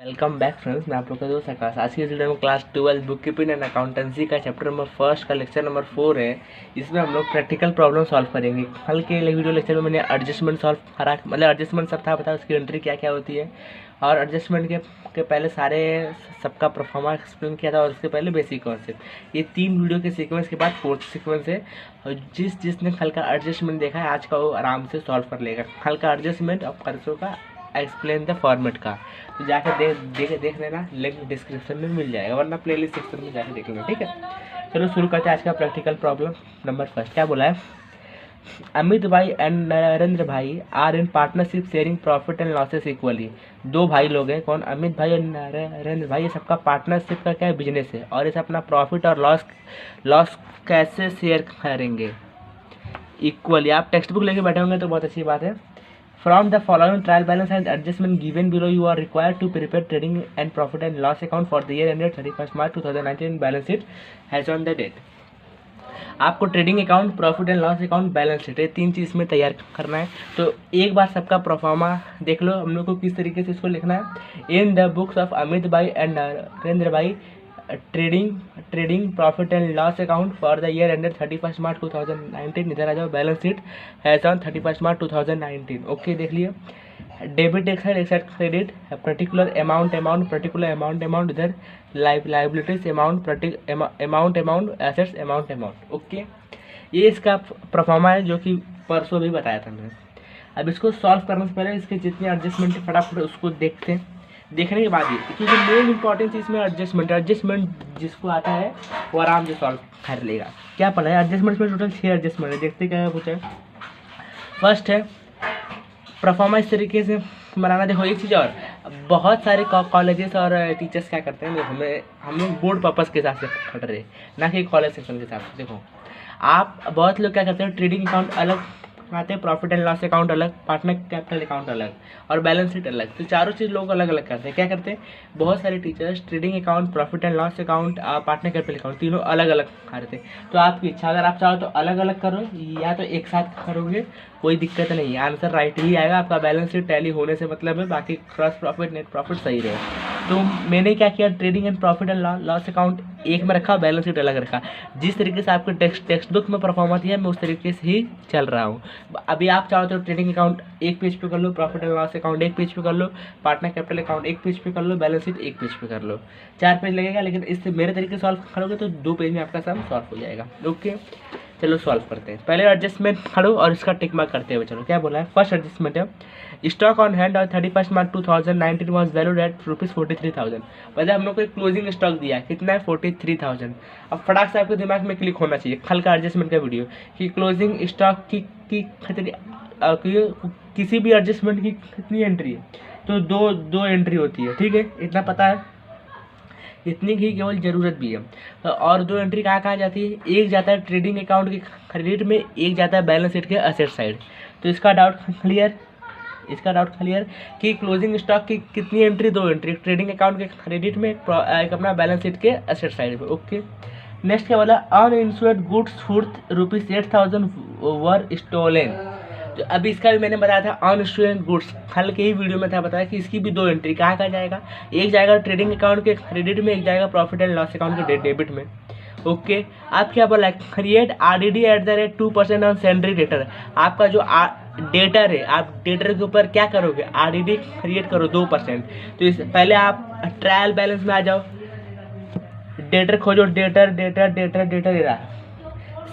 Welcome back friends, मैं आप लोग का दोस्त आकाश। आज की वीडियो में class 12 book keeping and accountancy का चैप्टर नंबर 1 का लेक्चर नंबर 4 है। इसमें हम लोग प्रैक्टिकल प्रॉब्लम सॉल्व करेंगे। कल के वीडियो लेक्चर में मैंने एडजस्टमेंट सॉल्व करा, मतलब एडजस्टमेंट सब था, बताया उसकी एंट्री क्या क्या होती है, और एडजस्टमेंट के पहले सारे सबका परफॉर्मा एक्सप्लेन किया था, और उसके पहले बेसिक कॉन्सेप्ट। ये 3 वीडियो के सीक्वेंस के बाद 4th सीक्वेंस है। और जिसने कल का एडजस्टमेंट देखा है आज का वो आराम से सॉल्व कर लेगा। कल का एडजस्टमेंट और परसों का एक्सप्लेन द फॉर्मेट का तो जाकर देख लेना, लिंक डिस्क्रिप्शन में मिल जाएगा, वरना प्लेलिस्ट सेक्शन में जाकर देख लेना। ठीक है, चलो शुरू करते हैं आज का प्रैक्टिकल प्रॉब्लम नंबर 1। क्या बोला है? अमित भाई एंड नरेंद्र भाई are in partnership sharing profit and losses equally. 2 भाई लोग हैं, कौन? अमित भाई और नरेंद्र भाई। ये सबका पार्टनरशिप का क्या बिजनेस है, और इसे अपना प्रॉफिट और लॉस कैसे शेयर करेंगे इक्वली। आप टेक्स्ट बुक लेके बैठे होंगे तो बहुत अच्छी बात है। From the following trial balance and adjustment given below, you are required to prepare trading and profit and loss account for the year ended 31st March 2019 balance sheet as on the date। आपको trading account, profit and loss account, balance sheet, ये 3 चीज़ में तैयार करना है। तो एक बार सबका pro forma देख लो, हम लोग को किस तरीके से इसको लिखना है। In the books of Amit भाई एंड नरेंद्र भाई trading profit and loss account for the year ended 31st March 2019। इधर आ जाओ, balance sheet has on 31st March 2019। Okay, देख लिए। डेबिट एक side credit, particular amount particular amount, इधर liabilities amount assets amount. Okay, ये इसका परफॉर्मा है जो कि परसों भी बताया था मैंने। अब इसको सॉल्व करने से पहले इसके जितने एडजस्टमेंट है फटाफट उसको देखते हैं। देखने के बाद ही, क्योंकि मेन इंपॉर्टेंस इसमें एडजस्टमेंट जिसको आता है वो आराम से सॉल्व कर लेगा। क्या पढ़ा है एडजस्टमेंट में? टोटल 6 एडजस्टमेंट है। देखते क्या पूछा है। फर्स्ट है परफॉर्मेंस तरीके से बनाना। देखो एक चीज़ और, बहुत सारे कॉलेजेस और टीचर्स क्या करते हैं, हम लोग बोर्ड पर्पज़ के हिसाब से पढ़ रहे हैं, ना कि कॉलेज सेक्शन के हिसाब से। देखो आप बहुत लोग क्या करते हैं, ट्रेडिंग अकाउंट अलग आते हैं, प्रॉफिट एंड लॉस अकाउंट अलग, पार्टनर कैपिटल अकाउंट अलग, और बैलेंस शीट अलग। तो चारों चीज़ लोग अलग अलग करते हैं। क्या करते हैं बहुत सारे teachers, trading account, profit and loss account, partner capital account, तीनों अलग अलग करते हैं। तो आपकी इच्छा, अगर आप चाहो तो अलग अलग करो या तो एक साथ करोगे, कोई दिक्कत नहीं है, आंसर राइट ही आएगा। आपका बैलेंस शीट टैली होने से मतलब है, बाकी क्रॉस प्रॉफिट नेट प्रॉफिट सही रहे। तो मैंने क्या किया, trading and profit and loss account एक में रखा, बैलेंस शीट अलग रखा। जिस तरीके से आपके टेक्स्ट बुक में परफॉर्म होती है, मैं उस तरीके से ही चल रहा हूँ। अभी आप चाहो तो ट्रेडिंग अकाउंट एक पेज पे कर लो, प्रॉफिट एंड लॉस अकाउंट एक पेज पे कर लो, पार्टनर कैपिटल अकाउंट एक पेज पे कर लो, बैलेंस शीट एक पेज पे कर लो। 4 पेज लगेगा, लेकिन इससे मेरे तरीके से सॉल्व करोगे तो 2 पेज में आपका सम सॉल्व हो जाएगा। ओके, चलो सॉल्व करते हैं। पहले एडजस्टमेंट खड़ो और इसका टिक मार्क करते हुए चलो। क्या बोला है? फर्स्ट एडजस्टमेंट है, स्टॉक ऑन हैंड और 31st March 2019 was valued at ₹43,000। मतलब हम लोग को एक क्लोजिंग स्टॉक दिया है, कितना है? 43,000। अब फटाक से आपके दिमाग में क्लिक होना चाहिए कल का एडजस्टमेंट का वीडियो कि क्लोजिंग स्टॉक की किसी भी एडजस्टमेंट की कितनी एंट्री है, तो दो एंट्री होती है। ठीक है, इतना पता है, इतनी की केवल ज़रूरत भी है। और 2 एंट्री कहाँ जाती है? एक जाता है ट्रेडिंग अकाउंट के क्रेडिट में, एक जाता है बैलेंस शीट के असेट साइड। तो इसका डाउट क्लियर कि क्लोजिंग स्टॉक की कितनी एंट्री? 2 एंट्री, ट्रेडिंग अकाउंट के क्रेडिट में, एक अपना बैलेंस शीट के असेट साइड में। ओके, नेक्स्ट क्या बोला? अनइंश्योर्ड गुड्स वर्थ ₹8,000 वर स्टोलन। तो अभी इसका भी मैंने बताया था, अनइंश्योर्ड गुड्स कल के ही वीडियो में था बताया कि इसकी भी 2 एंट्री कहाँ जाएगा? एक जाएगा ट्रेडिंग अकाउंट के क्रेडिट में, एक जाएगा प्रॉफिट एंड लॉस अकाउंट के डेबिट में। ओके, आप क्या बोला? Create RDD at the rate 2% on salary debtor. आपका जो डेटर है, आप डेटर के ऊपर क्या करोगे? RDD क्रिएट करो 2%। तो इस पहले आप ट्रायल बैलेंस में आ जाओ, डेटर खोजो, डेटर रहा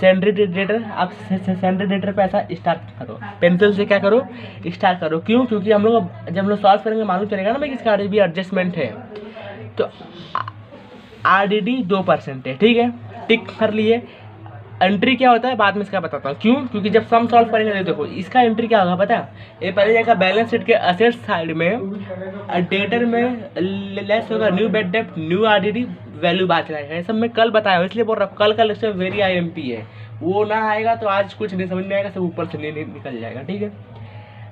सैलरी डेटर। आप सैलरी डेटर पे ऐसा स्टार्ट करो, पेंसिल से क्या करो? स्टार्ट करो। क्यों? क्योंकि जब हम लोग सॉल्व करेंगे मालूम चलेगा ना भाई किसका RDD एडजस्टमेंट है। तो RDD 2% है। ठीक है, टिक कर लिए। एंट्री क्या होता है बाद में इसका बताता हूँ। क्यों? क्योंकि जब सम सॉल्व करेंगे तो देखो इसका एंट्री क्या होगा पता है? ये पहले जाएगा बैलेंस शीट के असेट साइड में, डेटर में लेस होगा न्यू बेड डेप्ट, न्यू RDD, वैल्यू बात रहेगा। ये सब मैं कल बताया हूँ, इसलिए बोल रहा हूँ कल का लेक्चर वेरी IMP है। वो ना आएगा तो आज कुछ नहीं समझ में आएगा, सब ऊपर से नहीं निकल जाएगा। ठीक है,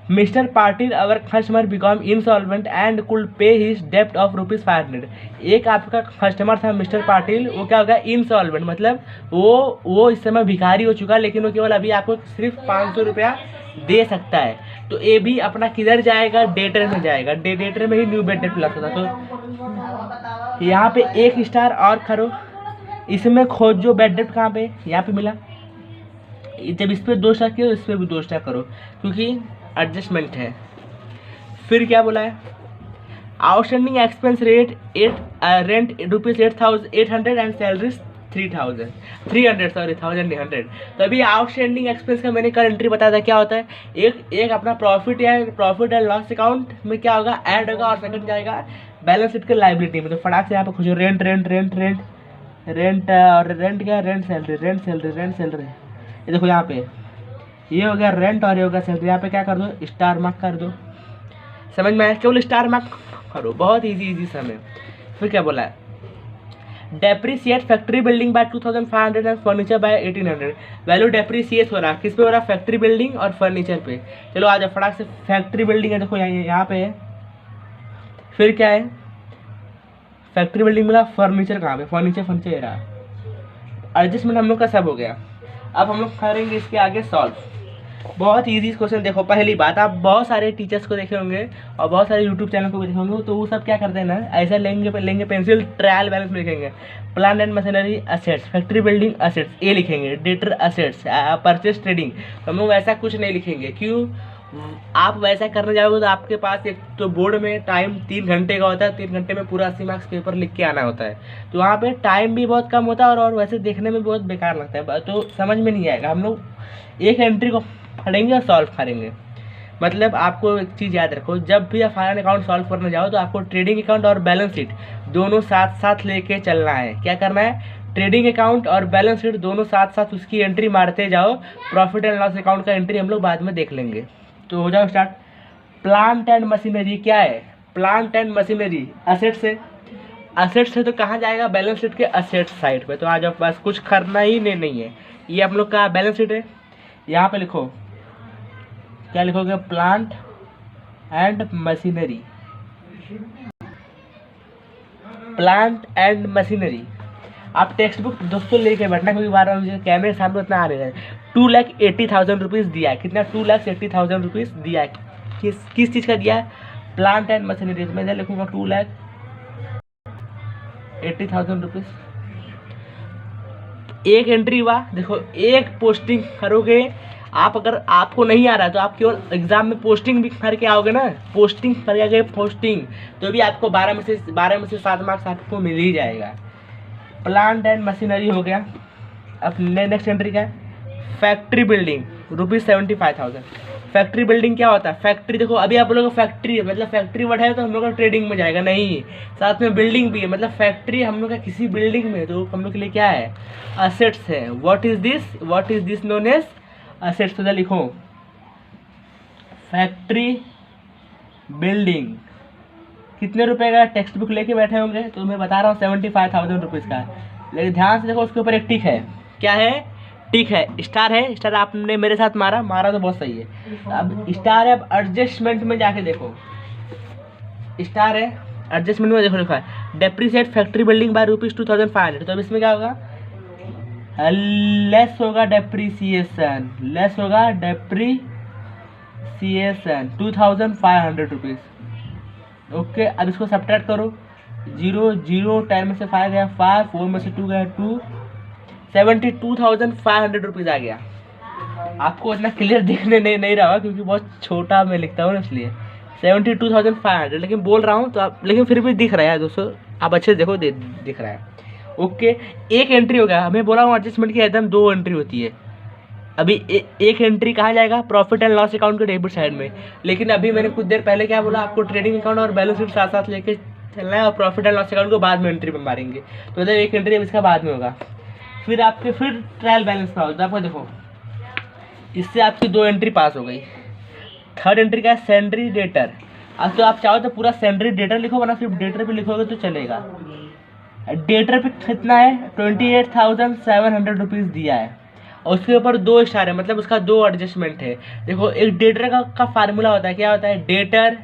mister Patil our customer become insolvent and could पे हिज डेप्ट ऑफ ₹500। एक आपका कस्टमर था मिस्टर पाटिल, वो क्या होगा इंसॉल्वेंट, मतलब वो इस समय भिखारी हो चुका, लेकिन वो केवल अभी आपको सिर्फ 500 रुपया दे सकता है। तो ये भी अपना किधर जाएगा, डेटर में जाएगा, डेटर में ही न्यू बेड डेट प्लस होता। तो यहाँ पे 1 स्टार और करो, इसमें खोजो बेड डेट कहाँ पे, यहाँ पे मिला। जब इस पर 2 स्टार किया, इस पर भी 2 स्टार करो, क्योंकि एडजस्टमेंट है। फिर क्या बोला है, outstanding expense rate rent ₹800 and salaries 300। तो अभी आउटस्टैंडिंग एक्सपेंस का मैंने कल एंट्री बताया था, क्या होता है, एक अपना प्रॉफिट एंड लॉस अकाउंट में क्या होगा, ऐड होगा, और सेकंड जाएगा बैलेंस शीट के लाइबिलिटी में। तो फटाक से यहाँ पे खोजो रेंट और रेंट क्या, रेंट सैलरी। ये देखो यहाँ पे ये हो गया रेंट और ये हो गया सैलरी। यहाँ पे क्या कर दो, स्टार मार्क कर दो। समझ में आया, केवल स्टार मार्क करो, बहुत इजी समय। फिर क्या बोला है, depreciate factory building by 2500 and furniture by 1800। Value depreciate हो रहा है, किस पे हो रहा है, फैक्ट्री बिल्डिंग और फर्नीचर पे। चलो आ जाओ फटाक से, फैक्ट्री बिल्डिंग है, देखो यहाँ पे है। फिर क्या है, फैक्ट्री बिल्डिंग मिला, फर्नीचर कहाँ पे, फर्नीचर ये रहा। एडजस्टमेंट हम लोग का सब हो गया। अब हम लोग करेंगे इसके आगे सॉल्व। बहुत इजी क्वेश्चन। देखो पहली बात, आप बहुत सारे टीचर्स को देखे होंगे और बहुत सारे यूट्यूब चैनल को भी देखे होंगे, तो वो सब क्या करते हैं ना, ऐसा लेंगे पेंसिल, ट्रायल बैलेंस में लिखेंगे plant and machinery assets, factory building assets ये लिखेंगे, डेटर असेट्स, परचेस ट्रेडिंग। तो हम लोग वैसा कुछ नहीं लिखेंगे। क्यों, आप वैसा करने जाओगे तो आपके पास एक तो बोर्ड में टाइम 3 घंटे का होता है, 3 घंटे में पूरा 80 मार्क्स पेपर लिख के आना होता है। तो वहाँ पे टाइम भी बहुत कम होता है और वैसे देखने में बहुत बेकार लगता है, तो समझ में नहीं आएगा। हम लोग एक एंट्री को पढ़ेंगे और सॉल्व करेंगे। मतलब आपको एक चीज़ याद रखो, जब भी आप फाइनल अकाउंट सॉल्व करने जाओ तो आपको ट्रेडिंग अकाउंट और बैलेंस शीट दोनों साथ साथ लेके चलना है। क्या करना है, ट्रेडिंग अकाउंट और बैलेंस शीट दोनों साथ साथ उसकी एंट्री मारते जाओ। प्रॉफिट एंड लॉस अकाउंट का एंट्री हम लोग बाद में देख लेंगे। तो हो जाओ स्टार्ट। प्लांट एंड मशीनरी क्या है, प्लांट एंड मशीनरी असेट्स है। असेट्स है तो कहाँ जाएगा, बैलेंस शीट के असेट्स साइड पे। तो आज आप पास कुछ करना ही नहीं है। ये हम लोग का बैलेंस शीट है। यहाँ पे लिखो, क्या लिखोगे, plant and machinery, plant and machinery. आप टेक्स्ट बुक दोस्तों लेके बैठना, क्योंकि बार बार मुझे कैमरे के सामने उतना आ रहा है। 2,80,000 रुपीज़ दिया है। कितना, 2,80,000 रुपीज़ दिया है। किस चीज़ का दिया है, प्लांट एंड मशीनरी। मैं इधर लिखूँगा 2,80,000 रुपीज़। एक एंट्री हुआ। देखो एक पोस्टिंग करोगे आप, अगर आपको नहीं आ रहा है तो आप केवल एग्जाम में पोस्टिंग भी करके आओगे ना, पोस्टिंग करके गए पोस्टिंग, तो भी आपको 12 में से 7 मार्क्स आपको मिल ही जाएगा। प्लांट एंड मशीनरी हो गया। अब नेक्स्ट एंट्री क्या है, फैक्ट्री बिल्डिंग ₹75,000। फैक्ट्री बिल्डिंग क्या होता है, फैक्ट्री देखो अभी आप लोगों को फैक्ट्री मतलब फैक्ट्री वर्ड है तो हम लोग का ट्रेडिंग में जाएगा, नहीं साथ में बिल्डिंग भी है, मतलब फैक्ट्री हम लोग का किसी बिल्डिंग में, तो हम लोग के लिए क्या है, असेट्स है। What is this known as assets. तो लिखो फैक्ट्री बिल्डिंग। कितने रुपए का टेक्स्ट बुक लेके बैठे होंगे, तो मैं बता रहा हूँ 75,000 रुपीज़ का। लेकिन ध्यान से देखो उसके ऊपर एक टिक है, क्या है, टिक है, स्टार है। स्टार आपने मेरे साथ मारा तो बहुत सही है। अब स्टार है, अब एडजस्टमेंट में जाके देखो, स्टार है, एडजस्टमेंट में देखो लिखा है डेप्रीसिएट फैक्ट्री बिल्डिंग बाय ₹2,500। तो अब इसमें क्या होगा, लेस होगा डेप्रीसिएशन, 2,500 रुपीज़। ओके, अब इसको सब्ट्रैक्ट करो, 0 0 10 में से 5 गया 5, 4 में से 2 गया 2, 72,500 रुपीज़ आ गया। आपको इतना क्लियर दिखने नहीं रहा क्योंकि बहुत छोटा मैं लिखता हूँ ना, इसलिए 72,500, लेकिन बोल रहा हूँ तो आप, लेकिन फिर भी दिख रहा है दोस्तों, आप अच्छे से देखो दिख रहा है। ओके, एक एंट्री हो गया। मैं बोला हूँ एडजस्टमेंट की एकदम 2 एंट्री होती है। अभी एक एंट्री कहाँ जाएगा, प्रॉफिट एंड लॉस अकाउंट के डेबिट साइड में। लेकिन अभी मैंने कुछ देर पहले क्या बोला, आपको ट्रेडिंग अकाउंट और बैलेंस शीट साथ साथ लेके चलना है और प्रॉफिट एंड लॉस अकाउंट को बाद में एंट्री में मारेंगे। तो मतलब एक एंट्री इसका बाद में होगा। फिर आपके फिर ट्रायल बैलेंस का होगा। आपको देखो इससे आपकी 2 एंट्री पास हो गई। थर्ड एंट्री का है सैलरी डेटर। अब तो आप चाहो तो पूरा सैलरी डेटर लिखो, वरना सिर्फ डेटर पे लिखोगे तो चलेगा। डेटर पे कितना है, 28,700 रुपीज़ दिया है। और उसके ऊपर 2 स्टार है, मतलब उसका 2 एडजस्टमेंट है। देखो एक डेटर का फार्मूला होता है, क्या होता है डेटर,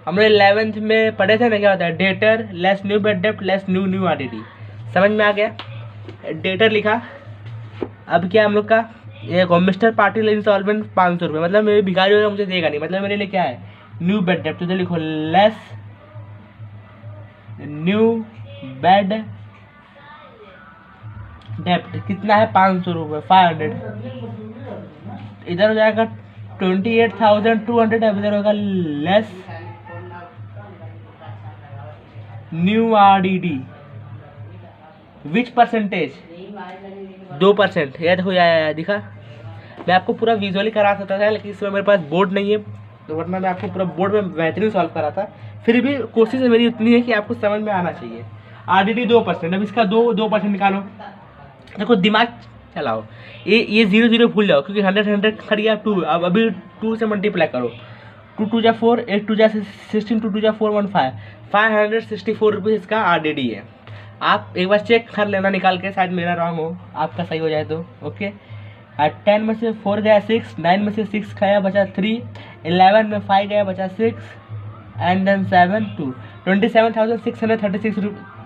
हमने 11th में पढ़े थे ना, क्या होता है डेटर लेस न्यू बेड डेप्ट लेस न्यू न्यू आरडीडी। समझ में आ गया? डेटर लिखा। अब क्या हम लोग का ये मिस्टर पाटिल इंस्टॉलमेंट 500 रुपये, मतलब मेरे भिखारी होगा मुझे देगा नहीं, मतलब मेरे लिए क्या है न्यू बेड डेप्ट, तो लिखो लेस न्यू बेड डेप्ट कितना है 500 रुपये 500, इधर हो जाएगा 28,200, इधर होगा लेस न्यू आरडीडी विच परसेंटेज 2%। यह देखो या दिखा, मैं आपको पूरा विजुअली करा सकता था लेकिन इसमें मेरे पास बोर्ड नहीं है, तो वरना मैं आपको पूरा बोर्ड में बेहतरीन सॉल्व करा था। फिर भी कोशिश मेरी उतनी है कि आपको समझ में आना चाहिए। आरडीडी 2%, अब इसका 2% निकालो। देखो दिमाग चलाओ, ये 0 भूल जाओ क्योंकि 100 खड़ गया 2, अब अभी 2 से मल्टीप्लाई करो, 2 2 जा 4, 8 2 जा 16, 2 2 जा 4 1 5, 564 रुपीज़ इसका आरडीडी है। आप एक बार चेक कर लेना निकाल के, शायद मेरा रॉन्ग हो आपका सही हो जाए तो। ओके 10 में से 4 गया 6, 9 में से 6 गया बचा 3, 11 में 5 गया बचा 6 एंड देन 7 2, 27,636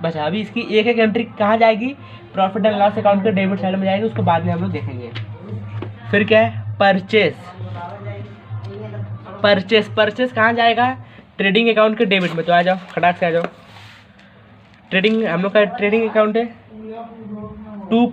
बचा। अभी इसकी एक एक एंट्री कहाँ जाएगी, प्रॉफिट एंड लॉस अकाउंट के डेबिट साइड में जाएगी, उसको बाद में हम लोग देखेंगे। फिर क्या है परचेस, परचेस कहाँ जाएगा ट्रेडिंग अकाउंट के डेबिट में, तो आ जाओ खटाक से आ जाओ। ट्रेडिंग हम लोग का ट्रेडिंग अकाउंट है, टू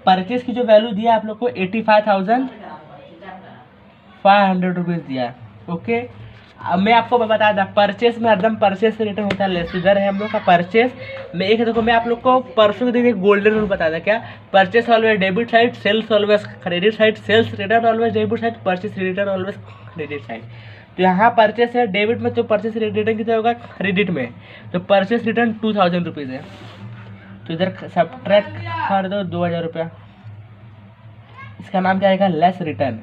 परचेस की जो वैल्यू दिया आप लोग को 85,500 रुपीज़ दिया। ओके अब मैं आपको बता था परचेस में हरदम परचेस से रिटर्न होता है लेस, इधर है हम लोग का परचेस में। एक देखो मैं आप लोग को परसों के दिन एक गोल्डन रूल बताया था, क्या purchase always debit side, sales always credit side, sales return always debit side, purchase return always credit side. तो यहाँ परचेस है डेबिट में, तो परचेस रिटर्न कितना होगा क्रेडिट में, तो परचेस रिटर्न 2000 रुपीज़ है, तो इधर सब्ट्रैक्ट कर दो 2000 रुपया, इसका नाम क्या आएगा लेस रिटर्न।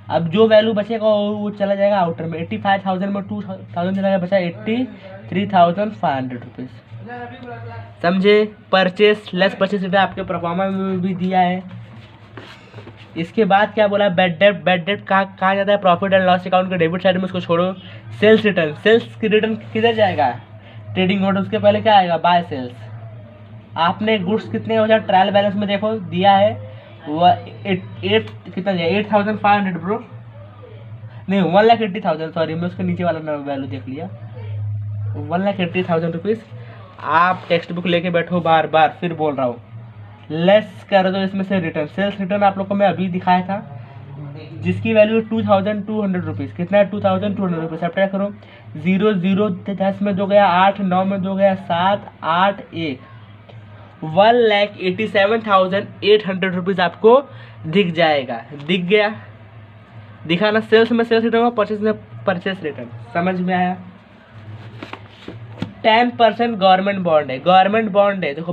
अब जो वैल्यू बचेगा वो चला जाएगा आउटर में, 85,000 में 2000 चला गया, बचा 83,500 रुपीज़। समझे? परचेस लेस परचेस रिटर्न आपके परफॉर्मा में भी दिया है। इसके बाद क्या बोला बेड डेप्ट कहाँ जाता है प्रॉफिट एंड लॉस अकाउंट के डेबिट साइड में, उसको छोड़ो। सेल्स रिटर्न, सेल्स की रिटर्न किधर जाएगा ट्रेडिंग नोट, उसके पहले क्या आएगा बाय सेल्स। आपने गुड्स कितने हो जाए ट्रायल बैलेंस में देखो दिया है वो 8 कितना दिया 8,500 ब्रो, नहीं 1,80,000, सॉरी मैं उसके नीचे वाला वैल्यू देख लिया 1,80,000 रुपीज़। आप टेक्स्ट बुक लेके बैठो, बार बार फिर बोल रहा हूँ लेस कर दो इसमें से रिटर्न। सेल्स रिटर्न आप लोग को मैं अभी दिखाया था जिसकी वैल्यू 2,200 रुपीज़, कितना है 2,200 रुपीज़। अब ट्राई करो 0 0 10 में 2 गया 8, 9 में 2 गया 7, 8 1, 1,87,800 रुपीज़ आपको दिख जाएगा। दिख गया? दिखा ना? सेल्स में सेल्स रिटर्न, परचेस में परचेस रिटर्न। समझ में आया? 10% गवर्नमेंट बॉन्ड है, गवर्नमेंट बॉन्ड है, देखो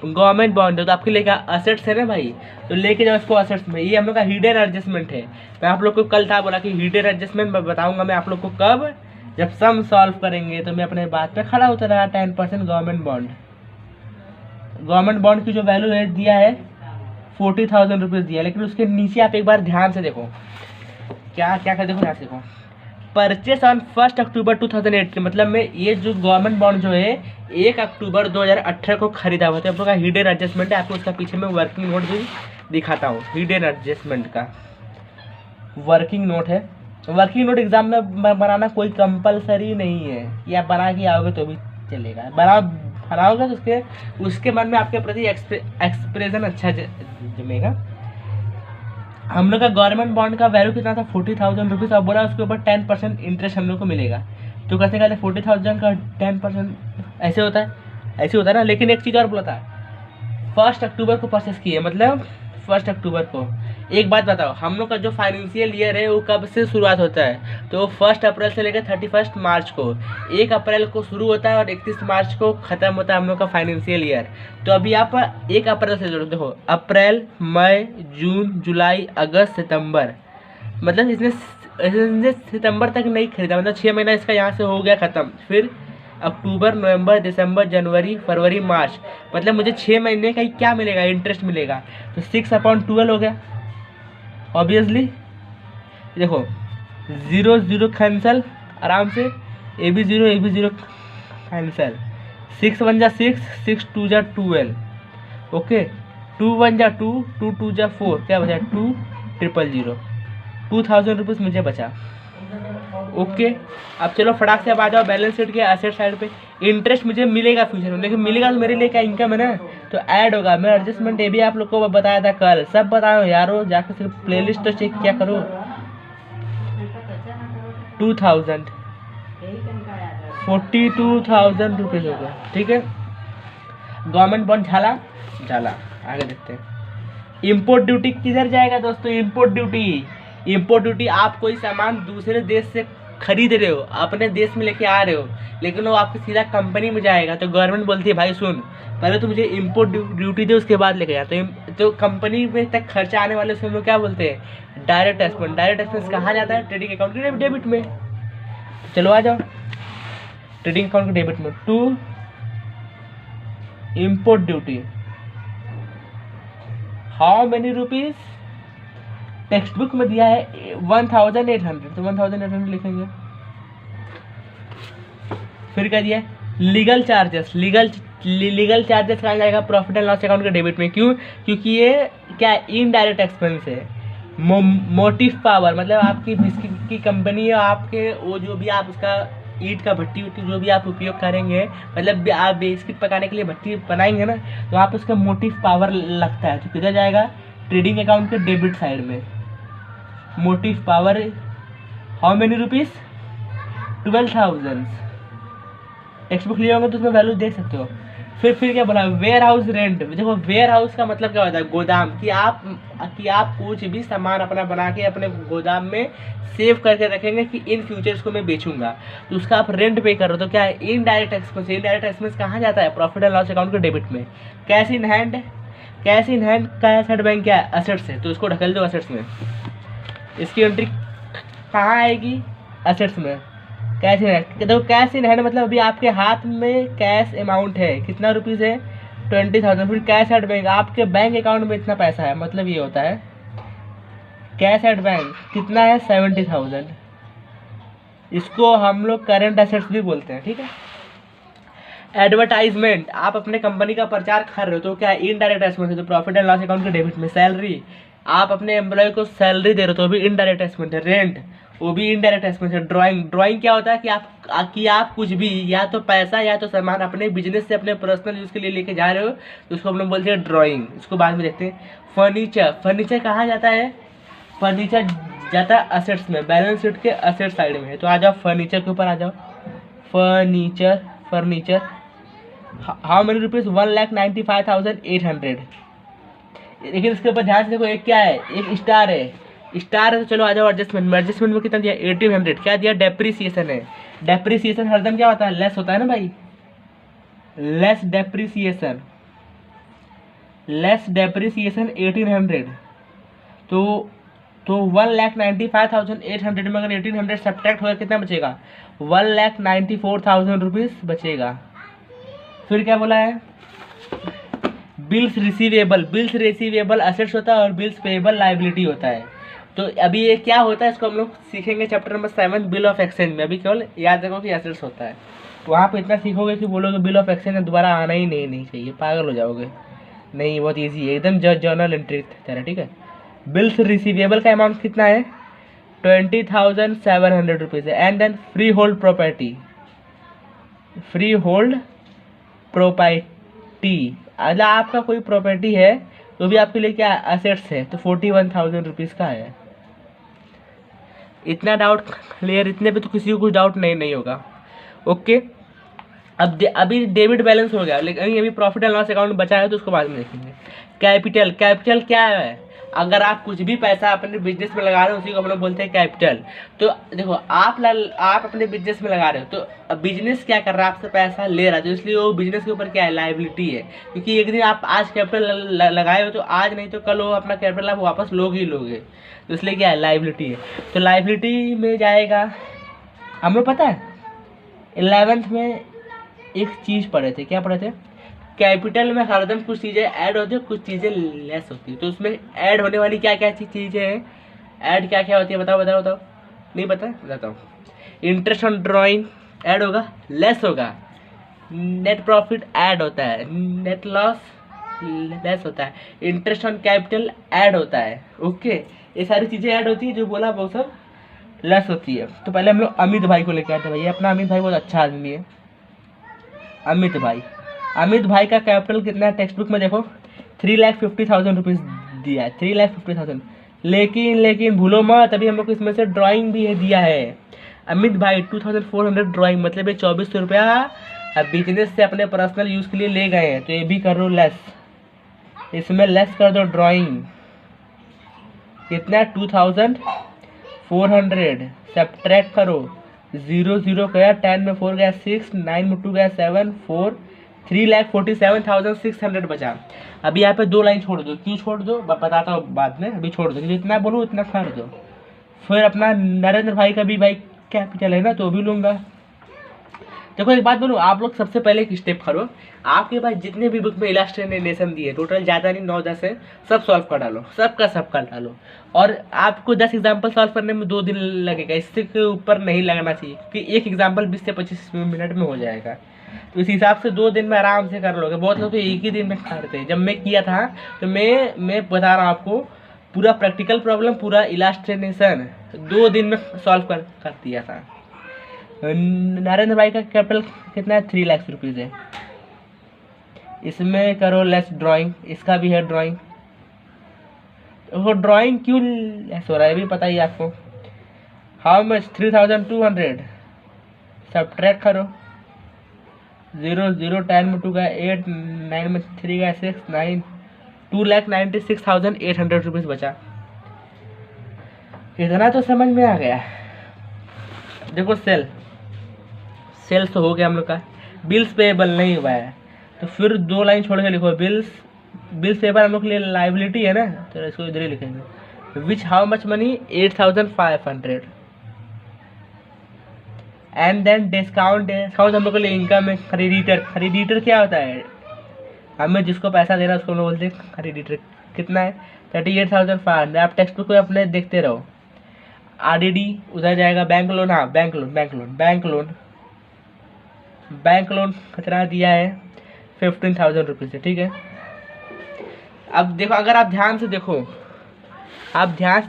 गवर्नमेंट बॉन्ड है तो आपके लिए क्या असेट्स है ना भाई, तो लेके जाओ इसको असेट्स में। ये हम लोग का हिडन एडजस्टमेंट है। मैं आप लोग को कल था बोला कि हिडन एडजस्टमेंट बताऊंगा मैं आप लोग को कब, जब सम सॉल्व करेंगे। तो मैं अपने बात पे खड़ा होता रहा। 10% गवर्नमेंट बॉन्ड, गवर्नमेंट बॉन्ड की जो वैल्यू है दिया है 40,000 रुपीज़ दिया, लेकिन उसके नीचे आप एक बार ध्यान से देखो क्या क्या कर, देखो ध्यान से देखो परचेस ऑन 1 अक्टूबर 2008 मतलब में ये जो गवर्नमेंट बॉन्ड जो है 1 अक्टूबर 2018 को खरीदा हुआ था। आप लोग का हिडन एडजस्टमेंट है, आपको उसका पीछे में वर्किंग नोट भी दिखाता हूँ। हिडन एडजस्टमेंट का वर्किंग नोट है। वर्किंग नोट एग्जाम में बनाना कोई कंपलसरी नहीं है, या बना के आओगे तो भी चलेगा, बनाओगे तो उसके मन में आपके प्रति एक्सप्रेशन अच्छा जमेगा। हम लोग का गवर्नमेंट बॉन्ड का वैल्यू कितना था 40,000 रुपीज़। अब बोला उसके ऊपर 10% इंटरेस्ट हम लोग को मिलेगा। तो कैसे कहते 40,000 का 10% ऐसे होता है ना। लेकिन एक चीज़ और बोला था 1 अक्टूबर को परचेस किए, मतलब 1 अक्टूबर को। एक बात बताओ, हम लोग का जो फाइनेंशियल ईयर है वो कब से शुरुआत होता है, तो 1 अप्रैल से लेकर 31 मार्च को। 1 अप्रैल को शुरू होता है और 31 मार्च को ख़त्म होता है हम लोग का फाइनेंशियल ईयर। तो अभी आप 1 अप्रैल से जोड़ो, देखो अप्रैल, मई, जून, जुलाई, अगस्त, सितंबर, मतलब इसने सितंबर तक नहीं खरीदा, मतलब 6 महीना इसका यहाँ से हो गया ख़त्म। फिर अक्टूबर, नवंबर, दिसंबर, जनवरी, फरवरी, मार्च, मतलब मुझे 6 महीने का ही क्या मिलेगा, इंटरेस्ट मिलेगा। तो 6/12 हो गया ऑब्वियसली। देखो 0 0 कैंसल आराम से, ए बी 0 कैंसल, 6 1 जा 6, 6 2 जा 12, ओके, 2 1 जा 2, 2 2 जा 4, क्या बचा 2 000, 2000 रुपीज़ मुझे बचा। ओके, अब चलो फटाक से अब आ जाओ बैलेंस शीट के एसेट साइड पे। इंटरेस्ट मुझे मिलेगा फ्यूचर में, लेकिन मिलेगा तो मेरे लिए क्या इनकम है ना, तो ऐड होगा। मैं एडजस्टमेंट ये भी आप लोग को बताया था कल, सब बताओ यारो, जाकर सिर्फ प्लेलिस्ट तो चेक क्या करो। 2000 42,000 रुपीज़ हो गया, ठीक है। गवर्नमेंट बॉन्ड झाला झाला, आगे देखते हैं। इम्पोर्ट ड्यूटी किधर जाएगा दोस्तों, इम्पोर्ट ड्यूटी आप कोई सामान दूसरे देश से खरीद रहे हो, अपने देश में लेके आ रहे हो, लेकिन वो आपकी सीधा कंपनी में जाएगा, तो गवर्नमेंट बोलती है भाई सुन, पहले तो मुझे इम्पोर्ट ड्यूटी दे, उसके बाद लेके जा। तो कंपनी में तक खर्चा आने वाले उसमें हम लोग क्या बोलते हैं, डायरेक्ट एक्सपेंस। डायरेक्ट एक्सपेंस कहाँ जाता है, ट्रेडिंग अकाउंट के डेबिट में। चलो आ जाओ ट्रेडिंग अकाउंट के डेबिट में। To import duty, how many rupees, textbook में दिया है 1800, तो 1800 लिखेंगे। फिर क्या दिया है, लीगल चार्जेस, लीगल चार्जेस कहाँ जाएगा, प्रॉफिट एंड लॉस अकाउंट के डेबिट में। क्यों, क्योंकि ये क्या इनडायरेक्ट एक्सपेंस है। मोटिव पावर, मतलब आपकी बिस्किट की कंपनी है, आपके वो जो भी आप उसका ईंट का भट्टी उट्टी जो भी आप उपयोग करेंगे, मतलब आप बिस्किट पकाने के लिए भट्टी बनाएंगे ना, तो आप उसका मोटिव पावर लगता है, तो किधर जाएगा, ट्रेडिंग अकाउंट के डेबिट साइड में। Motive power how many rupees, 12,000। Text book लिया होगा तो उसमें वैल्यू देख सकते हो। फिर क्या बोला, वेयर हाउस रेंट। देखो वेयर हाउस का मतलब क्या होता है, गोदाम, कि आप कुछ भी सामान अपना बना के अपने गोदाम में सेव करके रखेंगे कि इन फ्यूचर्स को मैं बेचूंगा, तो उसका आप रेंट पे कर रहे हो, तो क्या है, इनडायरेक्ट एक्सपेंस। इनडायरेक्ट एक्सपेंस कहाँ जाता है, प्रॉफिट एंड लॉस अकाउंट के डेबिट में। Cash in hand cash head bank क्या है, असेट्स है, तो उसको ढकल दो असेट्स में। इसकी एंट्री कहाँ आएगी, असेट्स में। कैश इन हैंड, देखो कैश इन हैंड मतलब अभी आपके हाथ में कैश अमाउंट है, कितना रुपीज़ है, 20,000। फिर कैश एट बैंक, आपके बैंक अकाउंट में इतना पैसा है, मतलब ये होता है कैश एट बैंक कितना है, 70,000। इसको हम लोग करेंट एसेट्स भी बोलते हैं, ठीक है। एडवर्टाइजमेंट, आप अपने कंपनी का प्रचार कर रहे हो, तो क्या इनडायरेक्ट एक्सपेंस है, तो प्रॉफिट एंड लॉस अकाउंट के डेबिट में। सैलरी, आप अपने एम्प्लॉय को सैलरी दे रहे हो, तो भी इनडायरेक्ट एक्सपेंस है। रेंट, वो भी इनडायरेक्ट एक्सपेंस है। ड्राइंग क्या होता है कि आप कुछ भी या तो पैसा या तो सामान अपने बिजनेस से अपने पर्सनल यूज़ के लिए लेके जा रहे हो, तो उसको हम लोग बोलते हैं ड्राइंग। इसको बाद में देखते हैं। फर्नीचर कहाँ जाता है, फर्नीचर जाता है असेट्स में, बैलेंस शीट के असेट साइड में है। तो आ जाओ फर्नीचर के ऊपर आ जाओ। Furniture how many rupees, 1,95,800। लेकिन इसके ऊपर ध्यान से देखो, एक क्या है, एक स्टार है, तो चलो आ जाओ एडजस्टमेंट में कितना दिया, 1,800। क्या दिया, डेप्रीसिएशन है। डेप्रीसिएशन हरदम क्या होता है, लेस होता है ना भाई, लेस डेप्रीसिएशन 1,800। तो 1,95,800 में अगर 1,800 सब्ट्रैक्ट होगा कितना बचेगा, 1,94,000 रुपीज़ बचेगा। फिर क्या बोला है, बिल्स रिसीवेबल असेट्स होता है और बिल्स पेएबल लायबिलिटी होता है। तो अभी ये क्या होता है, इसको हम लोग सीखेंगे chapter number 7 bill of exchange में। अभी केवल याद रखो कि एसेट्स होता है, वहाँ पे इतना सीखोगे कि बोलोगे बिल ऑफ एक्सचेंज दोबारा आना ही नहीं चाहिए, पागल हो जाओगे। नहीं, बहुत ईजी है, एकदम जर्नल एंट्री तरह, ठीक है। बिल्स रिसीवेबल का अमाउंट कितना है, 20,700 रुपीज़ है। And then freehold property, अगर आपका कोई प्रॉपर्टी है तो भी आपके लिए क्या असेट्स है, तो 41,000 रुपीज़ का है। इतना डाउट क्लियर, इतने पे तो किसी को कुछ डाउट नहीं होगा। ओके, अभी डेबिट बैलेंस हो गया, लेकिन अभी प्रॉफिट एंड लॉस अकाउंट बचा है, तो उसको बाद में देखेंगे। कैपिटल क्या है, अगर आप कुछ भी पैसा अपने बिजनेस में लगा रहे हो, उसी को हम लोग बोलते हैं कैपिटल। तो देखो आप अपने बिजनेस में लगा रहे हो, तो बिजनेस क्या कर रहा है, आपसे पैसा ले रहा है, तो इसलिए वो बिजनेस के ऊपर क्या है, लायबिलिटी है। क्योंकि एक दिन आप आज कैपिटल लगाए हो, तो आज नहीं तो कल वो अपना कैपिटल आप वापस लोगे, तो इसलिए क्या है, लायबिलिटी है। तो लायबिलिटी में जाएगा, हम लोग पता है 11th में एक चीज़ पढ़े थे, क्या पढ़े थे? कैपिटल में हरदम कुछ चीज़ें ऐड होती है, कुछ चीज़ें लेस होती है। तो उसमें ऐड होने वाली क्या क्या चीज़ें हैं, ऐड क्या क्या होती है, बताओ बताओ बताओ। नहीं पता? बताता हूँ। इंटरेस्ट ऑन ड्राइंग ऐड होगा, लेस होगा। नेट प्रॉफिट ऐड होता है, नेट लॉस लेस होता है। इंटरेस्ट ऑन कैपिटल ऐड होता है। ओके, ये सारी चीज़ें ऐड होती है, जो बोला वो सब लेस होती है। तो पहले हम लोग अमित भाई को लेकर आए थे। भैया अपना अमित भाई बहुत अच्छा आदमी है। अमित भाई, अमित भाई का कैपिटल कितना है टेक्स्ट बुक में देखो, 3,50,000 रुपीज़ दिया है, 3,50,000। लेकिन भूलो मत, अभी हम लोग को इसमें से ड्राइंग भी दिया है। अमित भाई 2,400 ड्राइंग, मतलब ये 2,400 रुपया अब बिजनेस से अपने पर्सनल यूज़ के लिए ले गए हैं, तो ये भी कर दो लेस, इसमें लेस कर दो ड्राइंग। कितना? 2,400 सब्ट्रैक्ट करो, 0 0 गया, 10 में 4 गया 6, 9 में 2 गया 7, 4, 3,47,600 बचा। अभी यहाँ पे 2 लाइन छोड़ दो। क्यों छोड़ दो बताता हूँ बाद में, अभी छोड़ दो, जितना बोलूँ उतना कर दो। फिर अपना नरेंद्र भाई का भी भाई कैपिटल है ना, तो भी लूँगा। देखो एक बात बोलूँ, आप लोग सबसे पहले एक स्टेप करो, आपके पास जितने भी बुक में इलास्ट्रेशन दिए, टोटल ज़्यादा नहीं 9-10 है, सब सॉल्व कर डालो, सबका सबका डालो। और आपको 10 एग्जाम्पल सॉल्व करने में 2 दिन लगेगा, इससे के ऊपर नहीं लगना चाहिए, क्योंकि एक एग्जाम्पल 20 से 25 मिनट में हो जाएगा। तो इस हिसाब से 2 दिन में आराम से कर लोगे। बहुत लोग तो एक ही दिन में करते हैं। जब मैं किया था तो मैं बता रहा हूँ आपको, पूरा प्रैक्टिकल प्रॉब्लम, पूरा इलास्ट्रेशन 2 दिन में सॉल्व कर दिया था। नरेंद्र भाई का कैपिटल कितना है? 3 लाख रुपीज़ है। इसमें करो लेस ड्राइंग, इसका भी है ड्राइंग। वो ड्राइंग क्यों लेस हो रहा है भी पता ही आपको। How much? 3,200 सब्ट्रैक्ट करो, 0 0, 10 में 2 का 8, 9 में 3 का 6, 9, 2,96,800 रुपीज़ बचा। इतना तो समझ में आ गया। देखो सेल्स तो हो गया हम लोग का, बिल्स पेएबल नहीं हुआ है, तो फिर 2 लाइन छोड़ के लिखो, बिल्स पेएबल हम लोग के लिए लाइबिलिटी है ना, तो इसको इधर ही लिखेंगे। Which how much money? 8,500। And then discount हम लोग के लिए इनकम है। क्रेडिटर क्या होता है? हमें जिसको पैसा देना उसको हम लोग बोलते हैं क्रेडिटर। कितना है? 38,500। आप टेक्स्ट बुक में अपने देखते रहो। RDD उधर जाएगा, बैंक लोन, हाँ बैंक लोन कितना दिया है? 15,000 रुपीज़ है, ठीक है। अब देखो, अगर आप ध्यान से देखो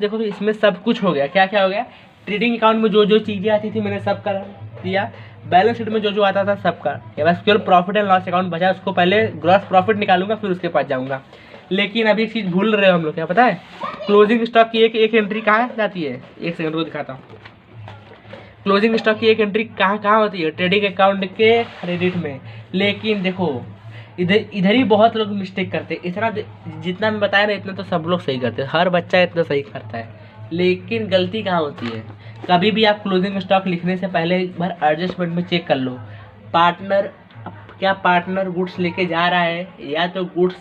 तो इसमें सब कुछ हो गया। क्या क्या हो गया? ट्रेडिंग अकाउंट में जो जो चीज़ें आती थी मैंने सब कर दिया, बैलेंस शीट में जो जो आता था सबका। ये बस केवल प्रॉफिट एंड लॉस अकाउंट बचा, उसको पहले ग्रॉस प्रॉफिट निकालूंगा, फिर उसके पास जाऊंगा। लेकिन अभी एक चीज़ भूल रहे हो हम लोग, क्या पता है? क्लोजिंग स्टॉक की एक एंट्री कहाँ जाती है? एक सेकंड को दिखाता हूँ। क्लोजिंग स्टॉक की एक एंट्री कहाँ होती है? ट्रेडिंग अकाउंट के क्रेडिट में। लेकिन देखो इधर ही बहुत लोग मिस्टेक करते हैं। इतना जितना मैं बताया ना, इतना तो सब लोग सही करते हैं, हर बच्चा इतना सही करता है। लेकिन गलती कहाँ होती है? कभी भी आप क्लोजिंग स्टॉक लिखने से पहले एक बार एडजस्टमेंट में चेक कर लो। पार्टनर गुड्स लेके जा रहा है, या तो गुड्स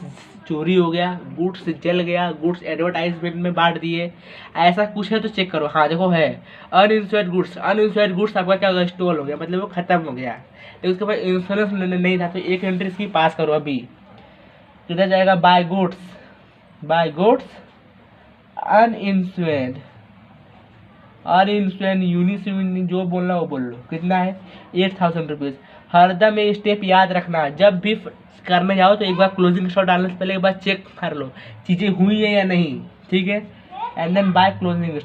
चोरी हो गया, गुड्स जल गया, गुड्स एडवर्टाइजमेंट में बांट दिए, ऐसा कुछ है तो चेक करो। हाँ देखो है अनइंश्योर्ड गुड्स आपका क्या होगा? स्टॉल हो गया, मतलब वो खत्म हो गया, लेकिन उसके बाद इंश्योरेंस नहीं था, तो एक एंट्री इसकी पास करो। अभी किधर जाएगा? बाय गुड्स अनइंश्योर्ड यूनिसिम, जो बोलना वो बोल लो। कितना है? 8,000 रुपीज़। हरदम ये स्टेप याद रखना, जब भी करने जाओ तो एक बार क्लोजिंग स्टॉक डालने से पहले एक बार चेक कर लो चीज़ें हुई है या नहीं, ठीक है। And then by closing